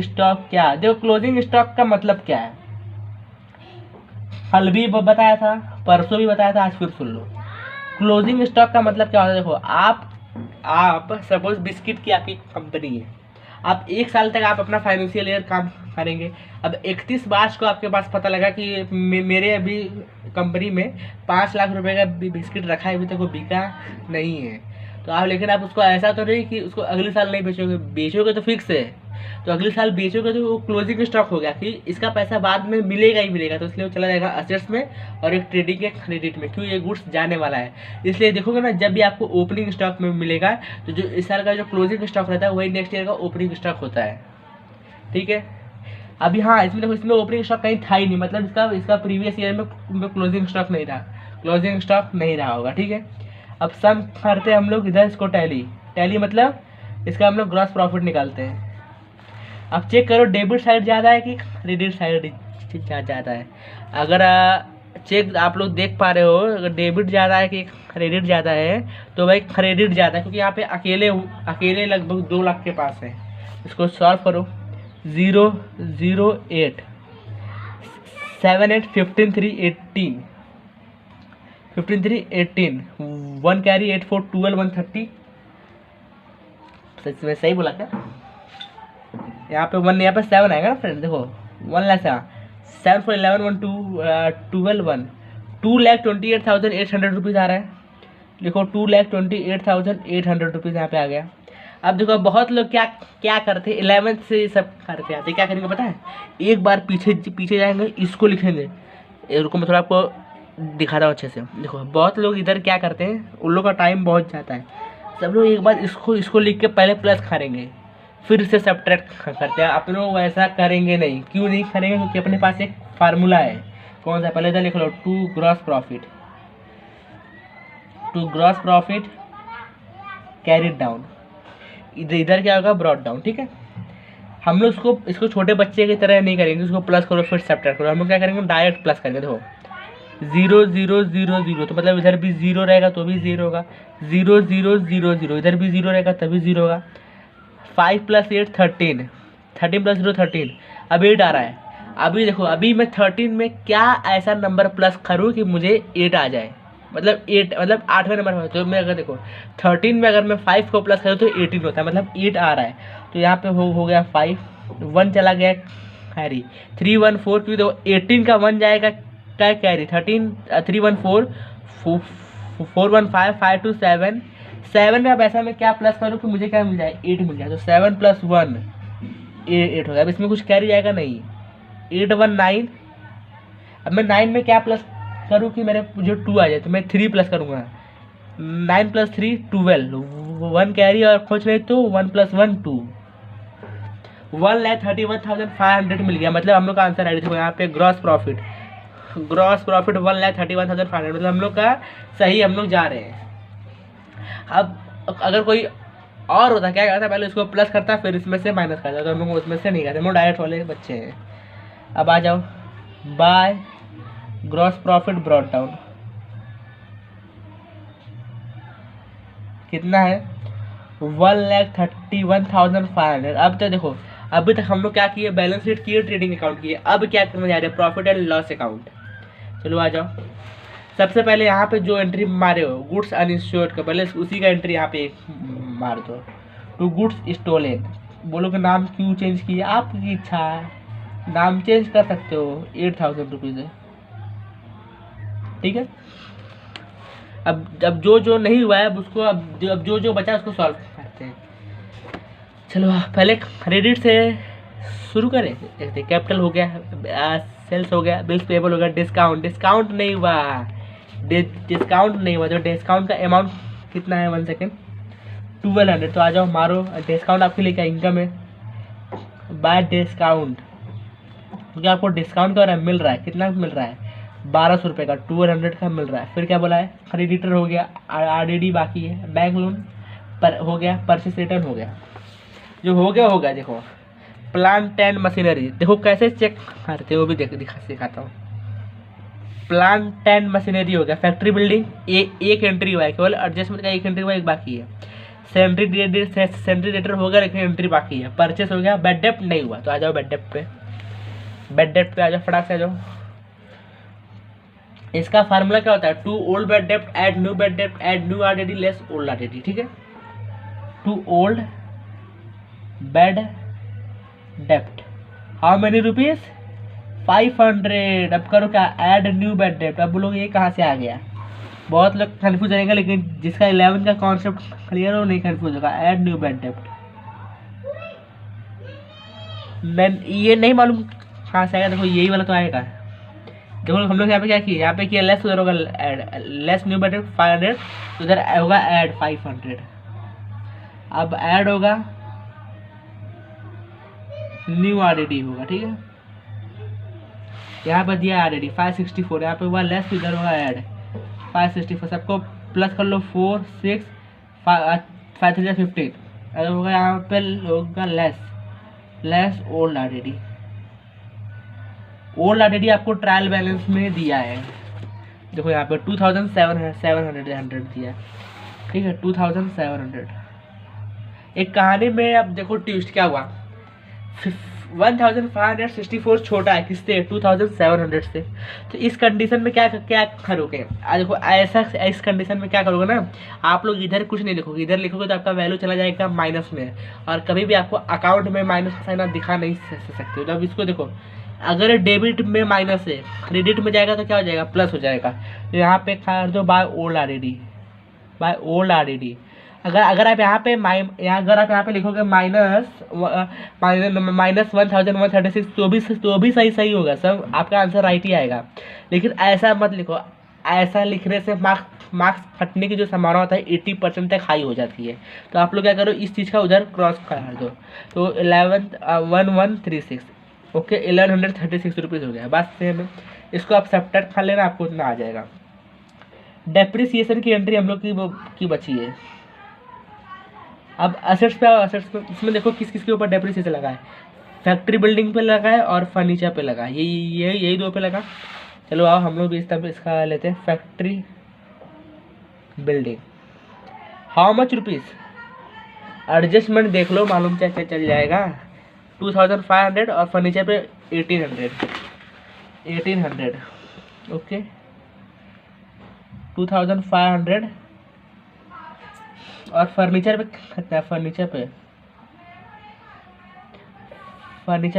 stock क्या? देखो क्लोजिंग स्टॉक का मतलब क्या है, कल भी बताया था, परसों भी बताया था, आज फिर सुन लो। क्लोजिंग स्टॉक का मतलब क्या होता है? देखो आप सपोज बिस्किट की आपकी कंपनी है, आप 1 साल तक आप अपना फाइनेंशियल ईयर काम करेंगे। अब 31 मार्च को आपके पास पता लगा कि मेरे अभी कंपनी में 5 लाख रुपए का बिस्किट रखा है, अभी तक वो बिका नहीं है। तो आप, लेकिन आप उसको ऐसा तो नहीं कि उसको अगले साल नहीं बेचोगे तो फिक्स है, तो अगले साल बेचोगे तो वो क्लोजिंग स्टॉक हो गया कि इसका पैसा बाद में मिलेगा ही मिलेगा, तो इसलिए वो चला जाएगा असेट्स में और एक ट्रेडिंग के क्रेडिट में। क्यों? ये गुड्स जाने वाला है, इसलिए देखोगे ना, जब भी आपको ओपनिंग स्टॉक में मिलेगा तो जो इस साल का जो क्लोजिंग स्टॉक रहता है वही नेक्स्ट ईयर का ओपनिंग स्टॉक होता है, ठीक है। अभी हाँ इसमें देखो, इसमें ओपनिंग स्टॉक कहीं था ही नहीं, मतलब इसका प्रीवियस ईयर में क्लोजिंग स्टॉक नहीं रहा, क्लोजिंग स्टॉक नहीं रहा होगा, ठीक है। अब सम करते हैं हम लोग इधर, इसको टैली मतलब इसका हम लोग ग्रॉस प्रॉफिट निकालते हैं। अब चेक करो डेबिट साइड ज़्यादा है कि क्रेडिट साइड ज़्यादा है। अगर चेक आप लोग देख पा रहे हो, अगर डेबिट ज़्यादा है कि क्रेडिट ज़्यादा है, तो भाई क्रेडिट ज़्यादा है, क्योंकि यहाँ पे अकेले लगभग 2 लाख के पास है। इसको सॉल्व करो, 0 0 8 7 8 15 3 18 15 3 18 1 कैरी 8 4 12 130। मैं सही बोला क्या? यहाँ पे 1, यहाँ पे 7 आएगा ना फ्रेंड, देखो 1 लाख 7 4 11 1 2 12 1 2,28,800 रुपीज़ आ रहा है। देखो 2,28,800 रुपीज़ यहाँ पे आ गया। अब देखो बहुत लोग क्या क्या करते हैं, 11th से ये सब करते आते, क्या करेंगे पता है, एक बार पीछे जाएंगे, इसको लिखेंगे। रुको मैं थोड़ा आपको दिखाता हूँ अच्छे से। देखो बहुत लोग इधर क्या करते हैं, उन लोग का टाइम बहुत जाता है, सब लोग एक बार इसको लिख के पहले प्लस करेंगे, फिर इसे सब्ट्रैक्ट करते हैं। अपने लोग वैसा करेंगे नहीं। क्यों नहीं करेंगे? क्योंकि अपने पास एक फार्मूला है। कौन सा? पहले इधर लिख लो, to gross profit carried down, इधर क्या होगा, ब्रॉड डाउन, ठीक है। हम लोग इसको छोटे बच्चे की तरह नहीं करेंगे, इसको प्लस करो फिर सब्ट्रैक्ट करो। हम लोग क्या करेंगे, डायरेक्ट प्लस करेंगे। देखो 0 0 0 0, तो मतलब इधर भी 0 रहेगा तो भी 0 होगा, 0 0 0 0, इधर भी 0 रहेगा तभी 0 होगा। 5 + 8 13, 13 + 0 13, अब 8 आ रहा है। अभी देखो, अभी मैं 13 में क्या ऐसा नंबर प्लस करूँ कि मुझे 8 आ जाए, मतलब 8 मतलब 8वें नंबर पर। तो मैं अगर देखो 13 में अगर मैं 5 को प्लस करूँ तो 18 होता है, मतलब 8 आ रहा है। तो यहाँ पे हो गया 5, 1 चला गया कैरी, 3 1 4, क्योंकि देखो 18 का 1 जाएगा क्या कैरी, 13 3 1 4 4 1 5 5 2 7 7 में अब ऐसा मैं क्या प्लस करूँ कि मुझे क्या मिल जाए, 8 मिल जाए। तो 7 + 1 8 हो गया। अब इसमें कुछ कैरी जाएगा नहीं, 8 1 9। अब मैं 9 में क्या प्लस करूँ कि मेरे मुझे 2 आ जाए, तो मैं 3 प्लस करूँगा, 9 + 3 12, 1 कैरी और कुछ नहीं, तो 1 + 1 2, 1,31,500 मिल गया। मतलब हम लोग का आंसर है, देखो यहाँ पे ग्रॉस प्रॉफिट 1,31,500, मतलब हम लोग का सही, हम लोग जा रहे हैं। अब अगर कोई और होता क्या करता, पहले इसको प्लस करता फिर इसमें से माइनस करता, तो हम लोग उसमें से नहीं करते, हम लोग डायरेक्ट वाले बच्चे हैं। अब आ जाओ, by gross profit brought down कितना है, 1,31,500। अब तो देखो, अभी तक हम लोग क्या किए, बैलेंस शीट किए, ट्रेडिंग अकाउंट किए, अब क्या करने जा रहे हैं, प्रॉफिट एंड लॉस अकाउंट। चलो आ जाओ। सबसे पहले यहाँ पे जो एंट्री मारे हो, गुड्स अनइंश्योर्ड का, पहले उसी का एंट्री यहाँ पे मार दो। टू गुड्स स्टोलन, बोलो कि नाम क्यों चेंज किया, आपकी इच्छा है, नाम चेंज कर सकते हो, 8,000 रुपीज़ है, ठीक है। अब जो नहीं हुआ है, अब उसको अब जो बचा उसको सॉल्व करते हैं। चलो पहले क्रेडिट से शुरू करें। देखते, कैपिटल हो गया, सेल्स हो गया, बिल्स पेबल हो गया, डिस्काउंट नहीं हुआ, डिस्काउंट नहीं हुआ। तो डिस्काउंट का अमाउंट कितना है, 1 सेकेंड, 1200। तो आ जाओ मारो, डिस्काउंट आपके लिए क्या इनकम है, बाय डिस्काउंट, क्योंकि आपको डिस्काउंट का मिल रहा है, कितना मिल रहा है, 1200 रुपये का, 1200 का मिल रहा है। फिर क्या बोला है, क्रेडिटर हो गया, RDD बाकी है, बैंक लोन पर हो गया, परचेस रिटर्न हो गया, जो हो गया। देखो प्लांट एंड मशीनरी, देखो कैसे चेक करते हो वो भी सिखाता हूँ। प्लांट एंड मशीनरी हो गया, फैक्ट्री बिल्डिंग एक एंट्री हुआ है, केवल एडजस्टमेंट का एक एंट्री हुआ, एक बाकी है। सेंट्री डेटर हो गया, एक एंट्री बाकी है। परचेस हो गया, बैड डेप्ट नहीं हुआ। तो आ जाओ बैड डेप्ट पे आ जाओ, फटाक से आ जाओ। इसका फार्मूला क्या होता है, to old bad dept add new bad dept add new RDD less old RDD, ठीक है। To old bad dept, how many rupees, 500। अब करो क्या, ऐड न्यू बैड डेप्ट। अब बोलोगे ये कहाँ से आ गया, बहुत लोग कन्फ्यूज रहेंगे, लेकिन जिसका 11 का कॉन्सेप्ट क्लियर हो नहीं कन्फ्यूज होगा। ऐड न्यू बैड डेप्ट, ये नहीं मालूम कहाँ से आएगा, देखो यही वाला तो आएगा। देखो हम लोग यहाँ पे क्या किए, यहाँ पे किया लेस, उधर होगा लेस न्यू बैड डेप्ट 500, उधर होगा ऐड 500। अब ऐड होगा न्यू RDD होगा, ठीक है। यहाँ पर दिया ऑलरेडी 564, यहाँ पे हुआ लेस, इधर होगा ऐड 564, सबको प्लस कर लो 4 6 5 3 15, अगर होगा यहाँ पे होगा लेस ओल्ड ऑलरेडी आपको ट्रायल बैलेंस में दिया है। देखो यहाँ पे 2700 दिया है, ठीक है 2700। एक कहानी में अब देखो ट्विस्ट क्या हुआ, 1564 छोटा है किससे, 2700 से। तो इस कंडीशन में क्या क्या करोगे, आज देखो ऐसा इस कंडीशन में क्या करोगे ना, आप लोग इधर कुछ नहीं लिखोगे, इधर लिखोगे तो आपका वैल्यू चला जाएगा माइनस में, और कभी भी आपको अकाउंट में माइनस का साइन आप दिखा नहीं सकते हो। जब इसको देखो, अगर डेबिट में माइनस है, क्रेडिट में जाएगा तो क्या हो जाएगा, प्लस हो जाएगा। तो यहाँ पे कर दो बाय ओल्ड ऑलरेडी। अगर आप यहाँ पे अगर आप यहाँ पे लिखोगे माइनस 1136, तो भी सही होगा, सब आपका आंसर राइट ही आएगा। लेकिन ऐसा मत लिखो, ऐसा लिखने से मार्क्स फटने की जो संभावना होता है 80% तक हाई हो जाती है। तो आप लोग क्या करो, इस चीज़ का उधर क्रॉस कर दो। तो 1136, ओके 1136 रुपीज़ हो गया, बस सेम है। इसको आप सब्ट्रैक्ट कर लेना, आपको उतना आ जाएगा। डेप्रिसिएशन की एंट्री हम लोग की बची है। अब असेट्स पे आओ, असेट्स पे इसमें देखो किस किस के ऊपर डेप्रिसिएशन लगा है, फैक्ट्री बिल्डिंग पे लगा है और फर्नीचर पे लगा है, यही दो पे लगा। चलो आओ हम लोग भी इसका लेते हैं, factory building. How much rupees, adjustment देख लो, मालूम चल जाएगा। 2500 और फर्नीचर पे 1800, ओके 2500 और फर्नीचर पे कितना है, फर्नीचर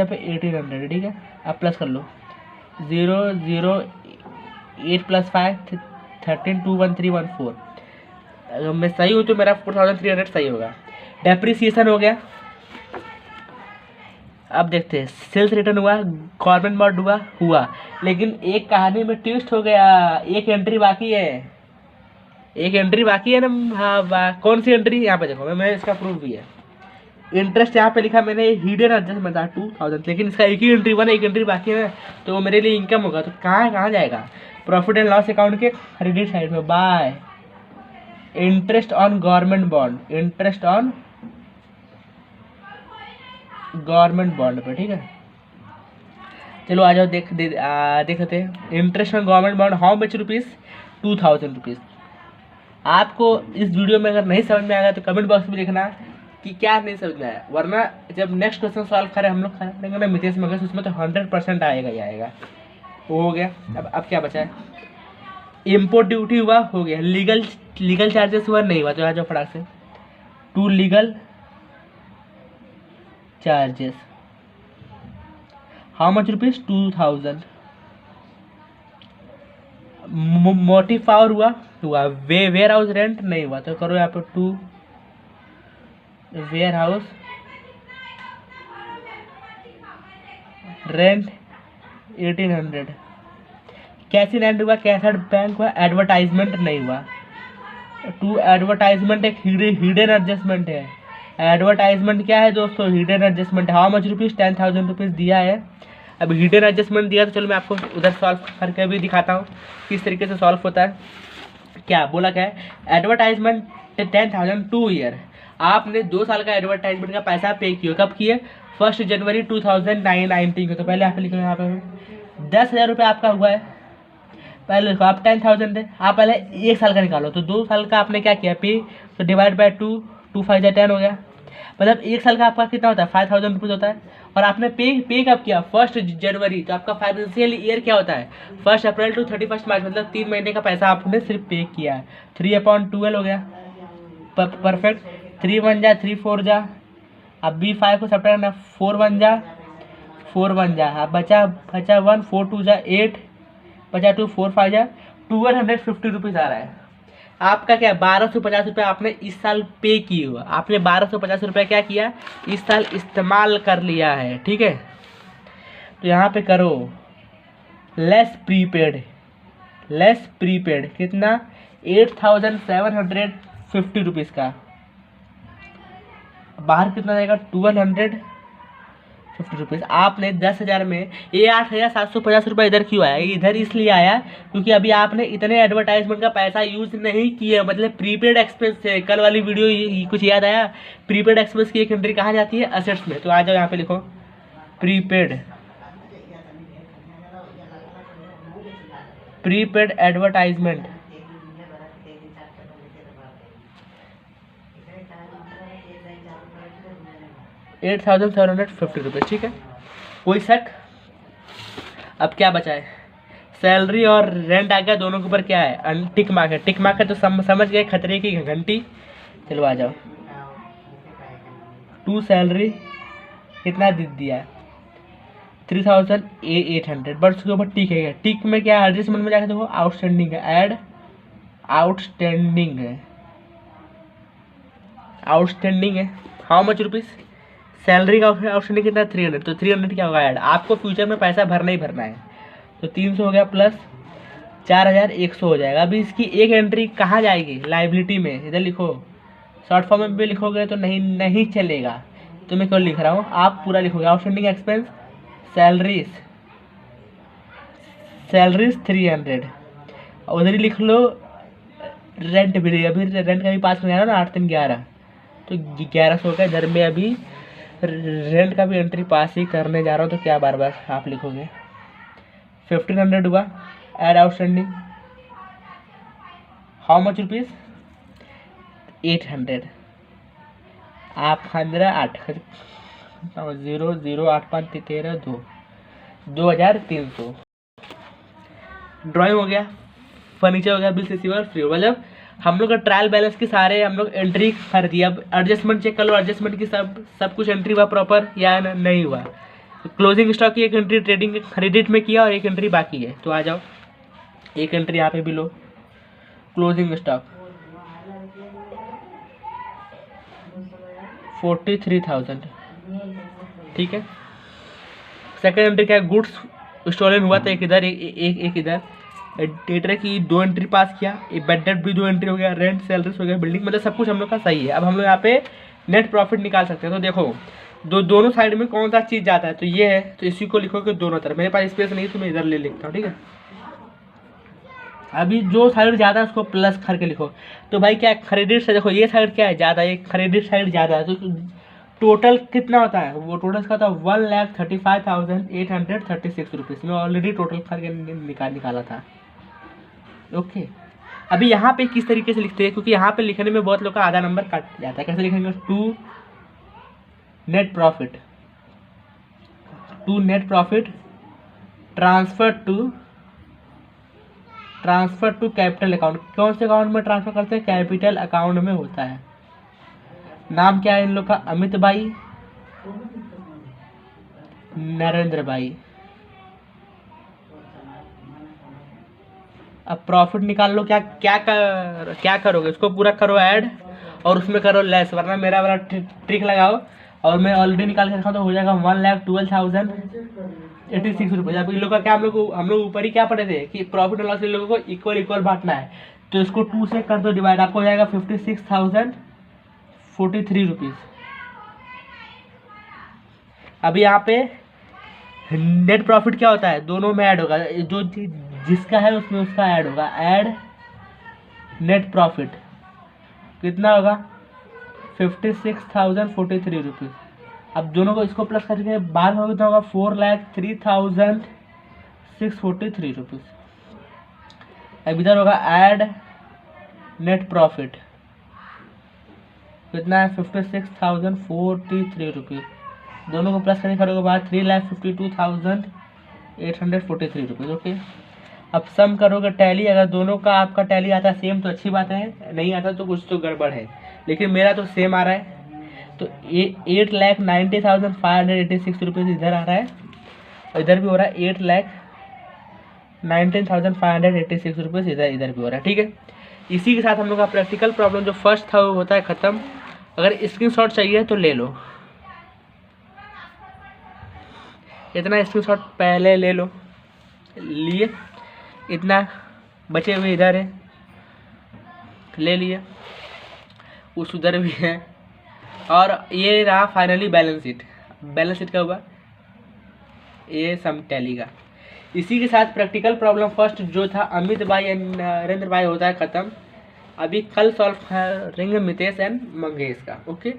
पे 1800, ठीक है। अब प्लस कर लो 008 + 5 13 21314। अगर मैं सही हूँ तो मेरा 4300 सही होगा। डेप्रिसिएशन हो गया। अब देखते हैं, सेल्स रिटर्न हुआ, गवर्नमेंट बॉन्ड हुआ, लेकिन एक कहानी में ट्विस्ट हो गया, एक एंट्री बाकी है ना। हाँ, कौन सी एंट्री, यहाँ पे देखो, मैं इसका प्रूफ भी है। इंटरेस्ट यहाँ पे लिखा मैंने, हिडन एडजस्टमेंट था 2000, लेकिन इसका एक ही एंट्री बना, एक एंट्री बाकी है, तो वो मेरे लिए इनकम होगा। तो कहाँ जाएगा, प्रॉफिट एंड लॉस अकाउंट के क्रेडिट साइड में, bye interest on government bond, पे, ठीक है। चलो आ जाओ, देखते हैं। Interest on government bond, how much rupees, 2000 rupees. आपको इस वीडियो में अगर नहीं समझ में आएगा तो कमेंट बॉक्स में लिखना कि क्या नहीं समझ में आया, वरना जब नेक्स्ट क्वेश्चन सॉल्व करें हम लोग करेंगे ना मितेश मगस, उसमें तो 100% आएगा ही आएगा। वो हो गया। अब क्या बचा है, इम्पोर्ट ड्यूटी हुआ, हो गया। लीगल चार्जेस हुआ, नहीं हुआ, तो आ जाओ फटाक से। 2 legal charges, how much rupees, 2000। Motive power हुआ, वेयर हाउस रेंट नहीं हुआ, तो करो यहाँ पे 2 warehouse rent 1800। Cash in hand हुआ, कैश एट बैंक हुआ, एडवर्टाइजमेंट नहीं हुआ। 2 एडवर्टाइजमेंट एक हिडन एडजस्टमेंट है। एडवर्टाइजमेंट क्या है दोस्तों, hidden adjustment. How much rupees, 10,000 rupees दिया है। अब हिडन एडजस्टमेंट दिया तो चलो मैं आपको उधर सॉल्व करके भी दिखाता हूँ किस तरीके से सॉल्व होता है। क्या बोला, क्या है, एडवर्टाइजमेंट 10,000 2 ईयर। आपने 2 साल का एडवर्टाइजमेंट का पैसा पे किया, कब किए, 1 जनवरी 2019 को। तो पहले आप लिखो यहाँ पे 10,000 रुपये आपका हुआ है, पहले लिखो आप 10,000 है। आप पहले 1 साल का निकालो, तो 2 साल का आपने क्या किया, पे, तो डिवाइड बाय 2, 2 5 10 हो गया। मतलब 1 साल का आपका कितना होता है, 5,000 रुपीज़ होता है। और आपने पे कब किया, 1 जनवरी। तो आपका फाइनेंशियल ईयर क्या होता है, 1 अप्रैल टू 31 मार्च, मतलब 3 महीने का पैसा आपने सिर्फ पे किया है। 3/12 हो गया, परफेक्ट। 3 1 जा 3 4 जा, अब B5 को सब्ट्रैक्ट करना, 4 1 जा 4 1 जा, अब बचा 1, 4 2 जा 8, बचा 2, 4 5 जा 1250 रुपीज़ आ रहा है। आपका क्या, 1250 रुपये आपने इस साल पे किए हुआ, आपने 1250 रुपये क्या किया, इस साल इस्तेमाल कर लिया है, ठीक है। तो यहाँ पे करो लेस प्रीपेड कितना, 8,750 रुपीज़ का। बाहर कितना जाएगा, 1200 50 रुपीज़। आपने 10,000 में ये 8,750 रुपये इधर क्यों आया? इधर इसलिए आया क्योंकि अभी आपने इतने एडवर्टाइजमेंट का पैसा यूज़ नहीं किया, मतलब प्रीपेड एक्सपेंस से। कल वाली वीडियो ये कुछ याद आया? प्रीपेड एक्सपेंस की एक एंट्री कहाँ जाती है? असेट्स में। तो आ जाओ यहाँ पे लिखो प्रीपेड एडवर्टाइजमेंट, 8,750 रुपये। ठीक है, कोई शक? अब क्या बचा है? सैलरी और रेंट आ गया, दोनों के ऊपर क्या है? टिक मार्क है। टिक मार्क है तो समझ गए, खतरे की घंटी। चलो आ जाओ। टू सैलरी कितना दिया है? 3,800, बट उसके ऊपर टिक है। टिक में क्या है? एडजस्टमेंट में जाकर देखो, आउटस्टैंडिंग है। ऐड आउटस्टैंडिंग है, आउटस्टैंडिंग है। How much rupees? सैलरी का आउटस्टैंडिंग कितना? 300। तो 300 क्या होगा? ऐड। आपको फ्यूचर में पैसा भरना ही भरना है। तो 300 हो गया प्लस 4,100 हो जाएगा। अभी इसकी एक एंट्री कहाँ जाएगी? लाइबिलिटी में। इधर लिखो, शॉर्ट फॉर्म में भी लिखोगे तो नहीं चलेगा। तो मैं क्यों लिख रहा हूँ, आप पूरा लिखोगे। आउटस्टैंडिंग एक्सपेंस सैलरीज 300, और उधर ही लिख लो रेंट भी। अभी रेंट का भी पास में आ रहा ना, 8-3-11, तो 1100 का। इधर में अभी रेंट का भी एंट्री पास ही करने जा रहा हूँ, तो क्या बार बार आप लिखोगे? 1,500 हुआ। Add outstanding how much rupees? 800। आप 15 0 0 8 5 13 2 2,300। ड्राइंग हो गया, फर्नीचर हो गया, बिल रिसीवर फ्री। मतलब हम लोग का ट्रायल बैलेंस की सारे हम लोग एंट्री कर दिया। अब एडजस्टमेंट चेक कर लो, एडजस्टमेंट की सब कुछ एंट्री हुआ प्रॉपर या नहीं हुआ। क्लोजिंग स्टॉक की एक एंट्री ट्रेडिंग क्रेडिट में किया और एक एंट्री बाकी है। तो आ जाओ, एक एंट्री यहाँ पे भी लो, क्लोजिंग स्टॉक 43,000। ठीक है, सेकंड एंट्री क्या है? गुड्स स्टोलन हुआ था, एक इधर एक इधर। डेटा की 2 एंट्री पास किया, बैड डेट भी 2 एंट्री हो गया, रेंट सैलरीज हो गया, बिल्डिंग, मतलब सब कुछ हम लोग का सही है। अब हम लोग यहाँ पे नेट प्रॉफिट निकाल सकते हैं। तो देखो दोनों साइड में कौन सा चीज़ जाता है? तो ये है, तो इसी को लिखोगे दोनों तरफ। मेरे पास स्पेस नहीं तो मैं इधर ले लिखता हूँ। ठीक है, अभी जो साइड ज़्यादा है उसको प्लस करके लिखो। तो भाई क्या क्रेडिट से देखो, ये साइड क्या है? ज़्यादा, ये क्रेडिट साइड ज़्यादा है। तो टोटल कितना होता है? वो टोटल का था 1,35,836 रुपीज़। मैं ऑलरेडी टोटल करके निकाला था। ओके, अभी यहाँ पे किस तरीके से लिखते हैं? क्योंकि यहाँ पे लिखने में बहुत लोग का आधा नंबर कट जाता है। कैसे लिखेंगे? To net profit transfer to capital account. कौन से अकाउंट में ट्रांसफर करते हैं? कैपिटल अकाउंट में होता है। नाम क्या है इन लोग का? अमित भाई, नरेंद्र भाई। अब प्रॉफिट निकाल लो। क्या करोगे? इसको पूरा करो ऐड और उसमें करो लेस, वरना मेरा वाला ट्रिक लगाओ। और मैं ऑलरेडी निकाल के रखा तो हो जाएगा 1,12,086 रुपये। अब इन लोग का क्या, हम लोग ऊपर ही क्या पढ़े थे कि प्रॉफिट और लॉस इन लोगों को इक्वल बांटना है। तो इसको 2 से कर दो डिवाइड, आपको हो जाएगा 56,043 रुपीज़। अभी यहाँ पे नेट प्रॉफिट क्या होता है? दोनों में ऐड होगा, जो जिसका है उसमें उसका ऐड होगा। ऐड नेट प्रॉफिट कितना होगा? 56,043 रुपीज़। अब दोनों को इसको प्लस करके बाहर होगा कितना होगा? 4,03,643 रुपीज़। अब इधर होगा ऐड नेट प्रॉफिट कितना है? 56,043 रुपीज़। दोनों को प्लस करने करोगे बाद 3,52,843 रुपीज़। ओके, अब सम करोगे टैली। अगर दोनों का आपका टैली आता है सेम तो अच्छी बात है, नहीं आता तो कुछ तो गड़बड़ है। लेकिन मेरा तो सेम आ रहा है, तो 8,90,586 रुपीज़ इधर आ रहा है और इधर भी हो रहा है 8,19,586 रुपीज़ इधर भी हो रहा है। ठीक है, इसी के साथ हम लोग का प्रैक्टिकल प्रॉब्लम जो फर्स्ट था वो होता है ख़त्म। अगर स्क्रीनशॉट चाहिए तो ले लो, इतना स्क्रीनशॉट पहले ले लो, लिए। इतना बचे हुए इधर है, ले लिए, उस उधर भी है। और ये रहा finally balance sheet. Balance sheet क्या हुआ? ये सम टैली का। इसी के साथ प्रैक्टिकल प्रॉब्लम फर्स्ट जो था अमित भाई एंड नरेंद्र भाई होता है ख़त्म। अभी कल सॉल्व करेंगे मितेश एंड मंगेश का। ओके।